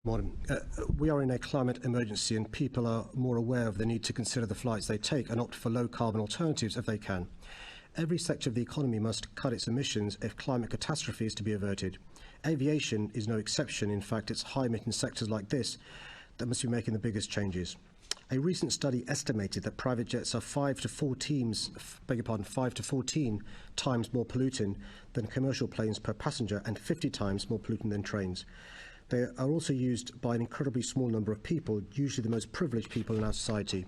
Morning. We are in a climate emergency and people are more aware of the need to consider the flights they take and opt for low carbon alternatives if they can. Every sector of the economy must cut its emissions if climate catastrophe is to be averted. Aviation is no exception. In fact, it's high emitting sectors like this that must be making the biggest changes. A recent study estimated that private jets are 5 to 14 times more polluting than commercial planes per passenger and 50 times more polluting than trains. They are also used by an incredibly small number of people, usually the most privileged people in our society.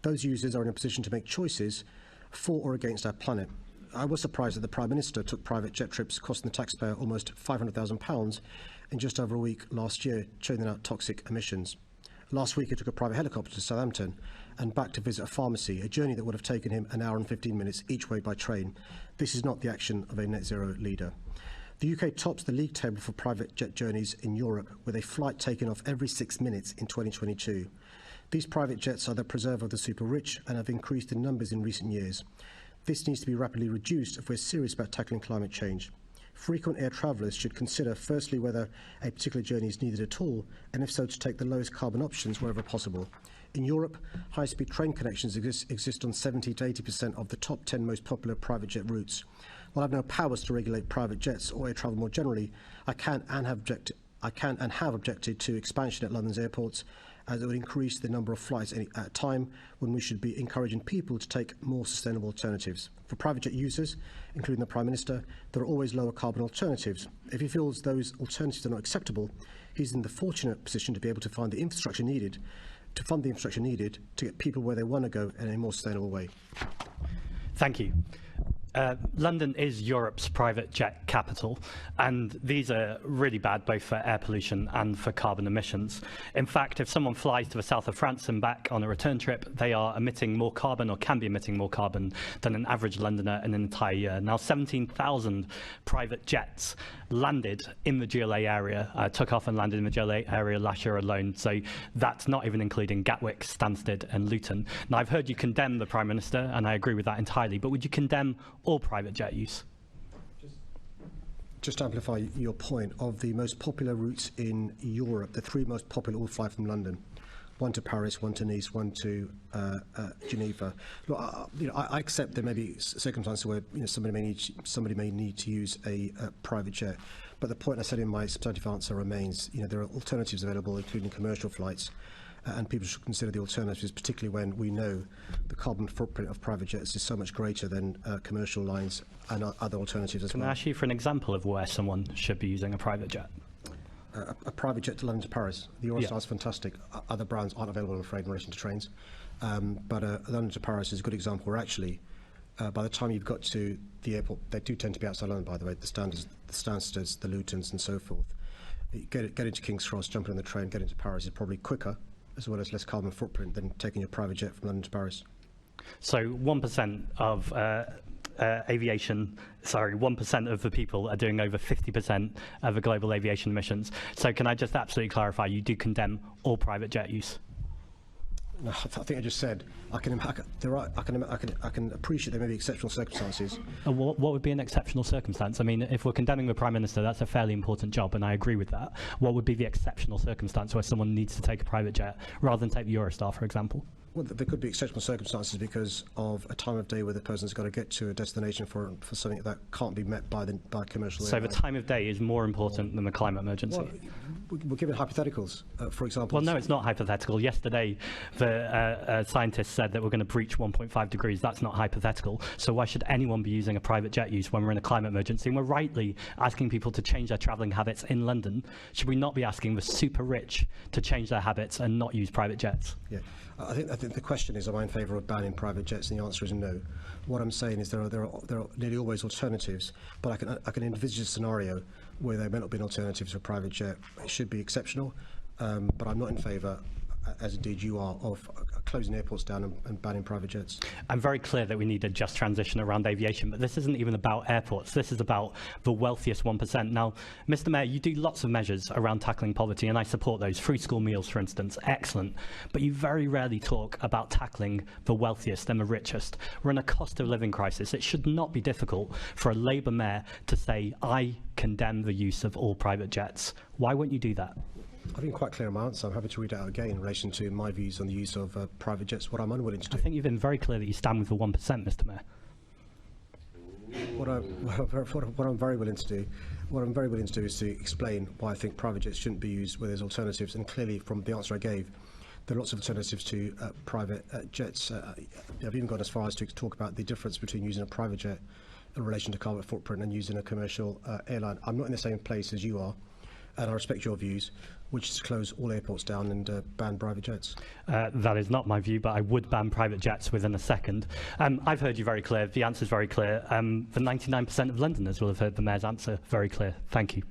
Those users are in a position to make choices for or against our planet. I was surprised that the Prime Minister took private jet trips costing the taxpayer almost £500,000 in just over a week last year, churning out toxic emissions. Last week he took a private helicopter to Southampton and back to visit a pharmacy, a journey that would have taken him an hour and 15 minutes each way by train. This is not the action of a net zero leader. The UK tops the league table for private jet journeys in Europe, with a flight taken off every 6 minutes in 2022. These private jets are the preserve of the super rich and have increased in numbers in recent years. This needs to be rapidly reduced if we're serious about tackling climate change. Frequent air travellers should consider firstly whether a particular journey is needed at all, and if so, to take the lowest carbon options wherever possible. In Europe, high-speed train connections exist on 70 to 80% of the top 10 most popular private jet routes. While I have no powers to regulate private jets or air travel more generally, I can and have objected to expansion at London's airports, as it would increase the number of flights at a time when we should be encouraging people to take more sustainable alternatives. For private jet users, including the Prime Minister, there are always lower carbon alternatives. If he feels those alternatives are not acceptable, he's in the fortunate position to be able to fund the infrastructure needed to get people where they want to go in a more sustainable way. Thank you. London is Europe's private jet capital, and these are really bad both for air pollution and for carbon emissions. In fact, if someone flies to the south of France and back on a return trip, they are emitting more carbon, or can be emitting more carbon, than an average Londoner in an entire year. Now, 17,000 private jets landed in the GLA area, took off and landed in the GLA area last year alone, so that's not even including Gatwick, Stansted and Luton. Now, I've heard you condemn the Prime Minister, and I agree with that entirely, but would you condemn all private jet use? Just to amplify your point, of the most popular routes in Europe, the three most popular all fly from London. One to Paris, one to Nice, one to Geneva. Look, I accept there may be circumstances where somebody may need to use a private jet, but the point I said in my substantive answer remains. There are alternatives available, including commercial flights, and people should consider the alternatives, particularly when we know the carbon footprint of private jets is so much greater than commercial lines and other alternatives as well. Can I ask you for an example of where someone should be using a private jet? A private jet to London to Paris. The Eurostar is fantastic. Other brands aren't available, I'm afraid, in relation to trains. But London to Paris is a good example where actually, by the time you've got to the airport, they do tend to be outside London, by the way, the Stansteds, the Lutons and so forth. Get into King's Cross, jump on the train, get into Paris is probably quicker, as well as less carbon footprint than taking your private jet from London to Paris. So 1% of aviation, 1% of the people are doing over 50% of the global aviation emissions. So can I just absolutely clarify, you do condemn all private jet use? No, I think I just said I can appreciate there may be exceptional circumstances. What would be an exceptional circumstance? I mean, if we're condemning the Prime Minister, that's a fairly important job, and I agree with that. What would be the exceptional circumstance where someone needs to take a private jet rather than take the Eurostar, for example? Well, there could be exceptional circumstances because of a time of day where the person's got to get to a destination for something that can't be met by commercial So airline. the time of day is more important than the climate emergency? Well, we're given hypotheticals, for example. Well, no, it's not hypothetical. Yesterday, the scientists said that we're going to breach 1.5 degrees. That's not hypothetical. So why should anyone be using a private jet use when we're in a climate emergency? And we're rightly asking people to change their travelling habits in London. Should we not be asking the super rich to change their habits and not use private jets? Yeah. I think the question is, am I in favour of banning private jets? And the answer is no. What I'm saying is there are nearly always alternatives, but I can envisage a scenario where there may not be an alternative to a private jet. It should be exceptional, but I'm not in favour, as indeed you are, of closing airports down and banning private jets. I'm very clear that we need a just transition around aviation, but this isn't even about airports. This is about the wealthiest 1%. Now, Mr. Mayor, you do lots of measures around tackling poverty, and I support those. Free school meals, for instance, excellent. But you very rarely talk about tackling the wealthiest and the richest. We're in a cost of living crisis. It should not be difficult for a Labour mayor to say, I condemn the use of all private jets. Why won't you do that? I've been quite clear in my answer. I'm happy to read it out again in relation to my views on the use of private jets, what I'm unwilling to do. I think you've been very clear that you stand with the 1%, Mr. Mayor. What I'm very willing to do is to explain why I think private jets shouldn't be used where there's alternatives. And clearly, from the answer I gave, there are lots of alternatives to private jets. I've even gone as far as to talk about the difference between using a private jet in relation to carbon footprint and using a commercial airline. I'm not in the same place as you are, and I respect your views, which is to close all airports down and ban private jets. That is not my view, but I would ban private jets within a second. I've heard you very clear. The answer is very clear. The 99% of Londoners will have heard the Mayor's answer very clear. Thank you.